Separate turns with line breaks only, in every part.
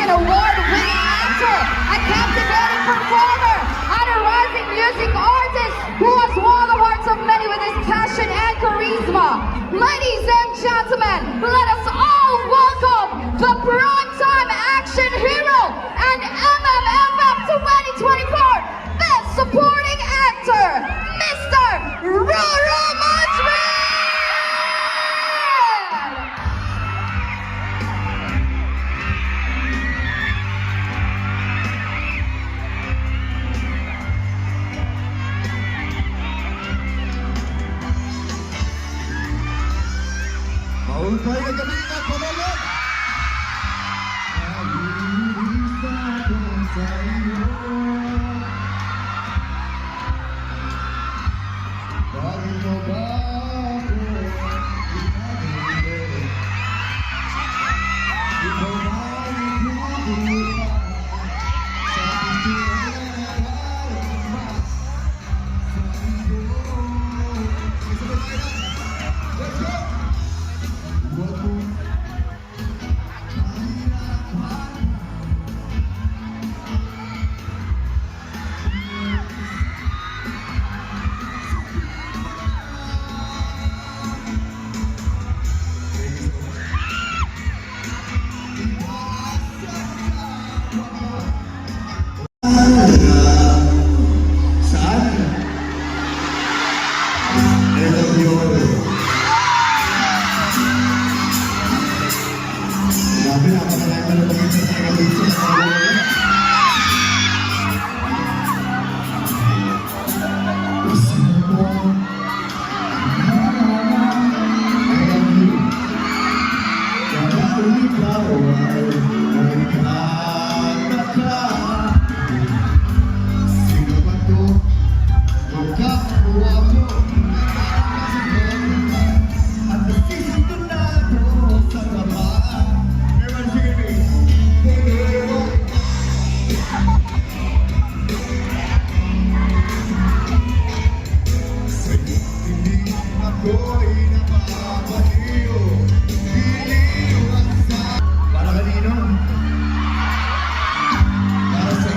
an award-winning actor, a captivating performer, and a rising music artist who has won the hearts of many with his passion and charisma. Ladies and gentlemen, let us all welcome the primetime action hero and MMFF 2024 Best Supporting Actor, Mr. Roro Madrid!
Mahusay na gabi at pamulog! Nag-iisa ko sa iyo. Bakit mo ba ako ginagawa? Ikaw ay nagbubuka sa pintuan na nararamdaman sa iyo. Sige, sabay tayo na! Let's go! Saan? Hello, yun. Grabe, napakalaki na pagkita sa kagawin sa kagawin. Gusto mo, I love you. Kaya ikaw ay nagkataka. Sino ba to? Magkakawa mo. At nasisigurado sa laman. Everyone sing it. Hindi ako'y napapaliw. Iliwan sa... Para kanino? Para sa...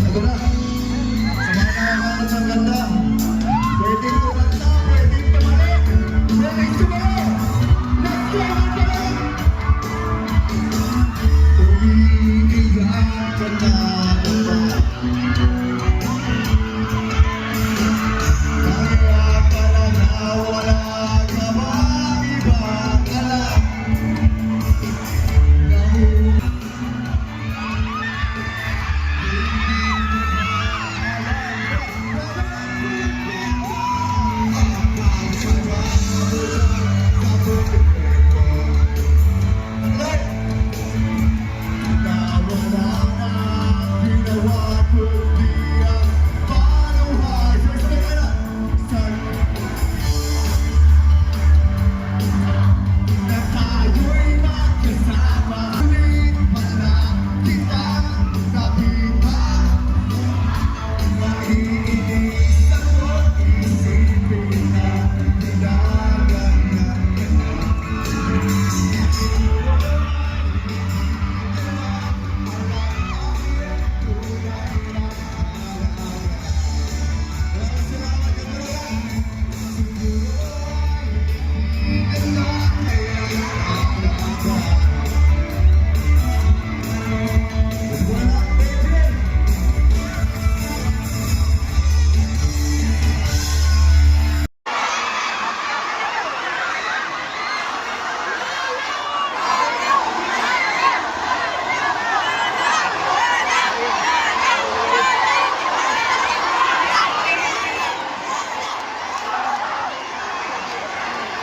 Ito na. Sa mga nakakalat ng ganda. Pwedeng kumanta, pwedeng tumalik. Pwedeng sumayo. Let's go! Umiiyak ka na ba? Kaya pala na wala ka bang ibang alam?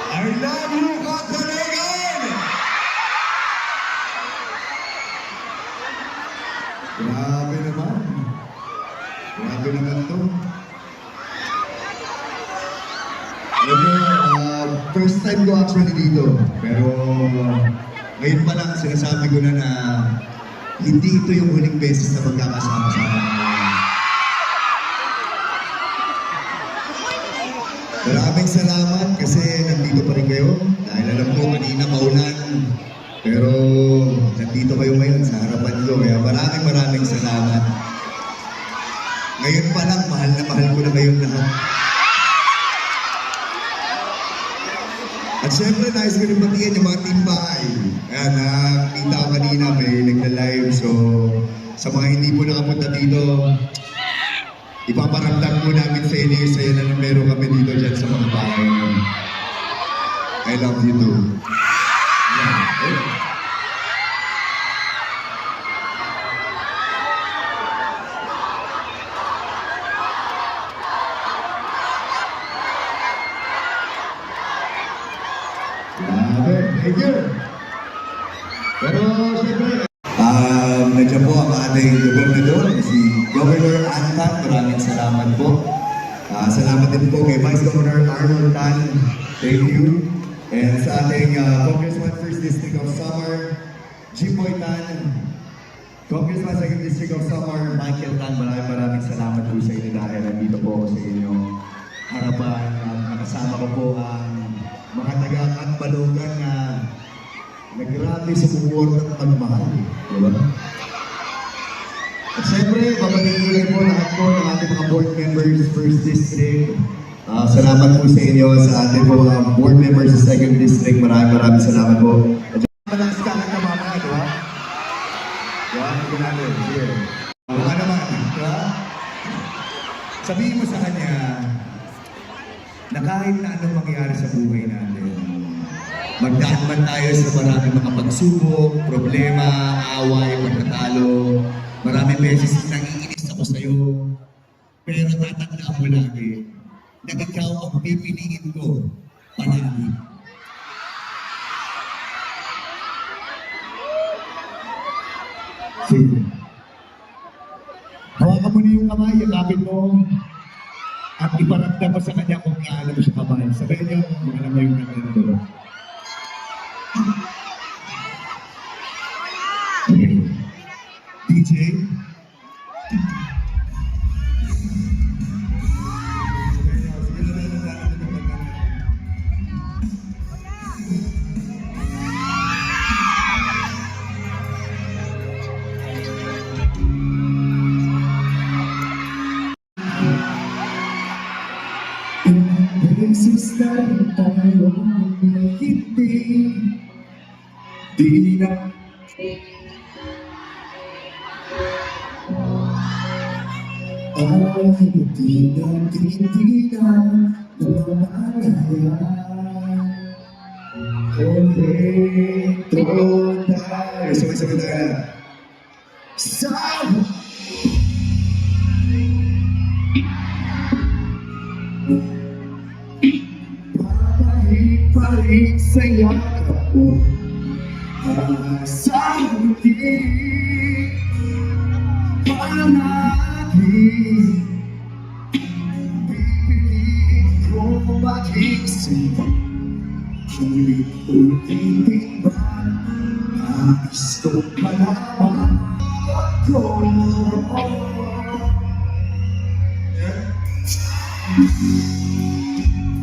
I love you, Kapanagan! Grabe naman. Grabe naman to. First time ko actually dito. Pero ngayon pa lang sinasabi ko na hindi ito yung huling beses na magkakasama sa akin. Maraming salamat kasi nandito pa rin kayo. Dahil alam ko kanina maulan, Pero nandito kayo ngayon sa harapan ko, kaya maraming salamat. Ngayon pa lang, mahal na mahal ko na kayong lahat. At syempre, nais ko rin batiyan yung mga team bahay. Ayan, nakita ko kanina, may nagla-live. So, sa mga hindi po nakapunta dito, ipaparamdam po namin sa inyo yung saya na meron kami dito dyan sa mga bahay. I love you too. Yeah. Thank you. Pero siyempre, nandiyan po ang ating gobernador, si Governor Antan. Maraming salamat po. Salamat din po kay Vice Governor Arnold Tan. Thank you. And sa ating Congressman 1st District of Samar, Jimboy Tan. Congressman 2nd District of Samar, Michael Tan. Maraming salamat po sa inyo dahil nandito po ako sa inyong harapan. Nakasama ko po ang mga taga-Katbalogan na nagrabe sa buwan ng pagmahal. Diba? At syempre, papatingin po lahat po ng ating mga board members, 1st District. Salamat po sa inyo sa ating mga board members sa 2nd District. Maraming salamat po. At malang skalan na mamaya, diba? Diba? Hindi natin. Sige. Baka naman, diba? Sabihin mo sa kanya, na kahit na anong mangyari sa buhay natin, magdaan man tayo sa maraming mga pagsubok, problema, away, pagkatalo, maraming beses nangiinis ako sa'yo, pero tatandaan mo lagi na ikaw ang pipiliin ko palagi. Sige. Hawakan mo na yung kamay, yakapin mo. At iparamdam mo sa kanya kung gaano mo siya kamay. Sabihin niyo, alam mo yung nagdadalo. DJ? Beses na rin tayo hindi di na ay hindi na namalaya kompleto tayo sabay-sabay tayo sa balik sa yakap mo sa huli panagin pipiliin ko mag-isip ulit-ulitin ba nais ko malaman ko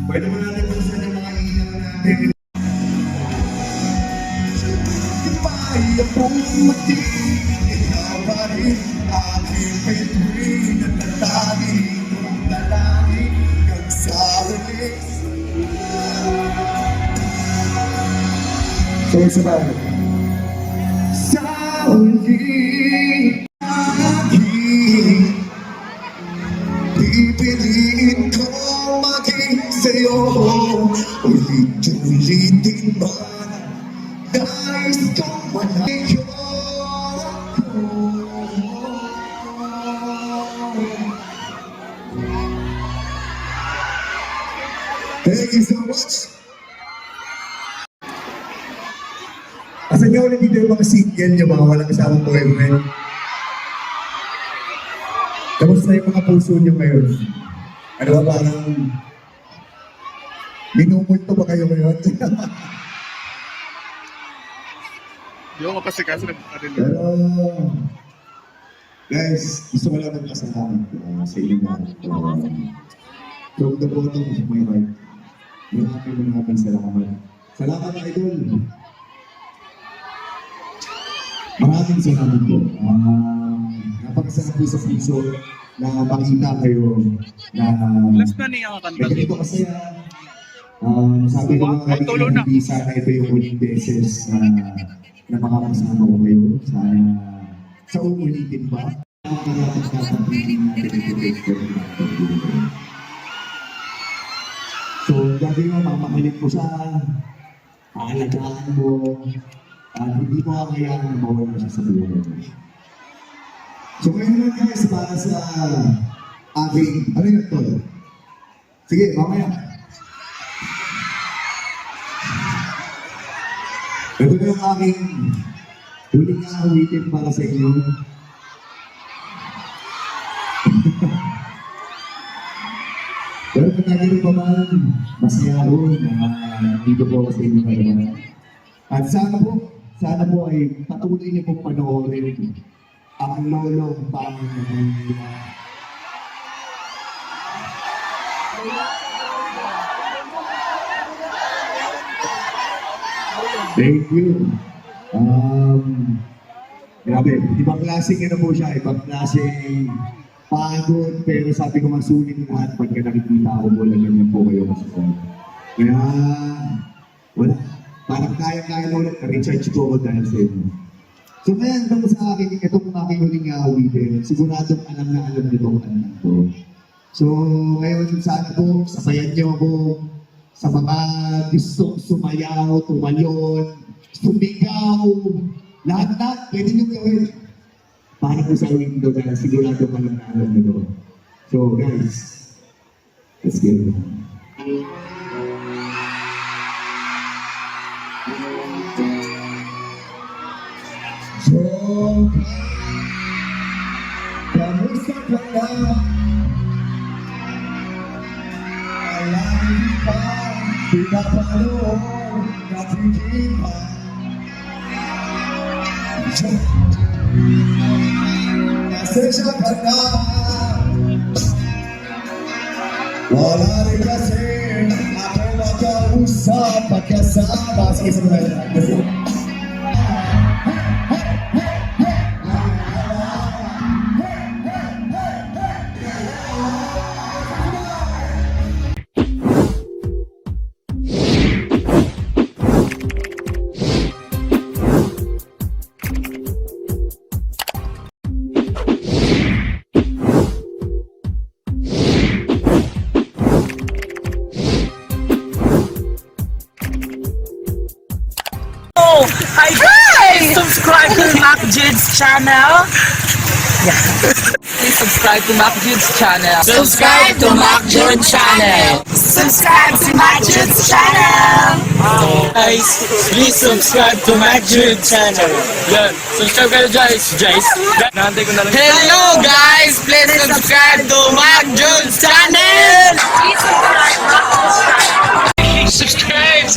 pwede mo natin buksan yung mga ilaw natin. Kaya kong mati, ikaw pa rin aking pituin at natali kong dalangin hanggang sa huli. Sabay-sabay. Sa huli, aking pipiliin ko maging sa'yo. Ulit-ulitin ba nais kong malayo ko? Thank you so much. Asan niyo ulit dito yung mga single niyo, mga walang kasama boyfriend? Kamusta yung mga puso niyo ngayon? Ano ba parang minumulto ba kayo ngayon?
Di ako mapasikaso ng mga rin.
Pero, guys, gusto ko lang magpasalamat sa inyo na from the bottom of my heart. Maraming salamat. Salamat, idol. Maraming salamat po. Napakasarap po sa puso na makita kayo na
Last na niya ang kanta.
ganito kasaya. Sabi ko nga
Tulo
kanina,
na.
hindi sana ito yung uling beses na makakasama ko kayo. Sana sa uulitin pa. Nakakarapat-dapat natin ito. So, gagawin mo, mamahalin mo siya, aalagaan mo, at hindi mo kakayahan na mawala siya sa buhay mo. So, ngayon naman guys, para sa aking, ano yun to? Sige, mamaya. Ito na yung aking huling awitin para sa inyo. Pero pagkagano pa man, masaya ako na nandito po ako sa inyo ngayon. At sana po ay patuloy niyo pong panoorin ang lolong Panginoon. Thank you. Grabe, ibang klaseng ano po siya, ibang klaseng pagod, pero sabi ko masulit lahat pagka nakikita ako mo lang ganyan po kayo masaya. Kaya, wala, parang kaya-kaya na ulit, na-recharge ko ako dahil sa inyo. So kaya itong sa akin, itong aking huling awitin, siguradong alam na alam nyo itong anak ko. So ngayon sana po, sabayan niyo ako sa mga gustong sumayaw, tumalyon, sumigaw, lahat-lahat, pwede nyo gawin. Para po sa window na sigurado alam na alam nyo. So guys, let's get it. So, kamusta ka na? Alam pa, pinapanood, nakikita. Nasensya ka na. Wala rin kasi ako makausap pagkasama. Sige, sabi tayo.
Hi guys! Subscribe to Mac Jude's channel. Please subscribe to Mac Jude's channel. Subscribe to Mac Jude channel. Subscribe to Mac Jude's channel.
Guys, please subscribe to Mac Jude channel. Yan, subscribe kayo guys. Nahantay ko na lang.
Hello guys! Please subscribe to Mac Jude's channel.
Subscribe!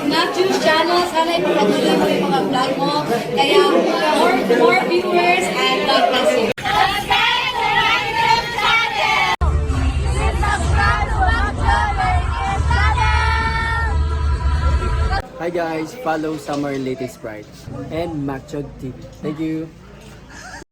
Matthews channel, sana ipapatuloy mo yung mga vlog mo. Kaya more viewers and God bless you.
Hi guys, follow Summer Latest Pride and MacJod TV. Thank you.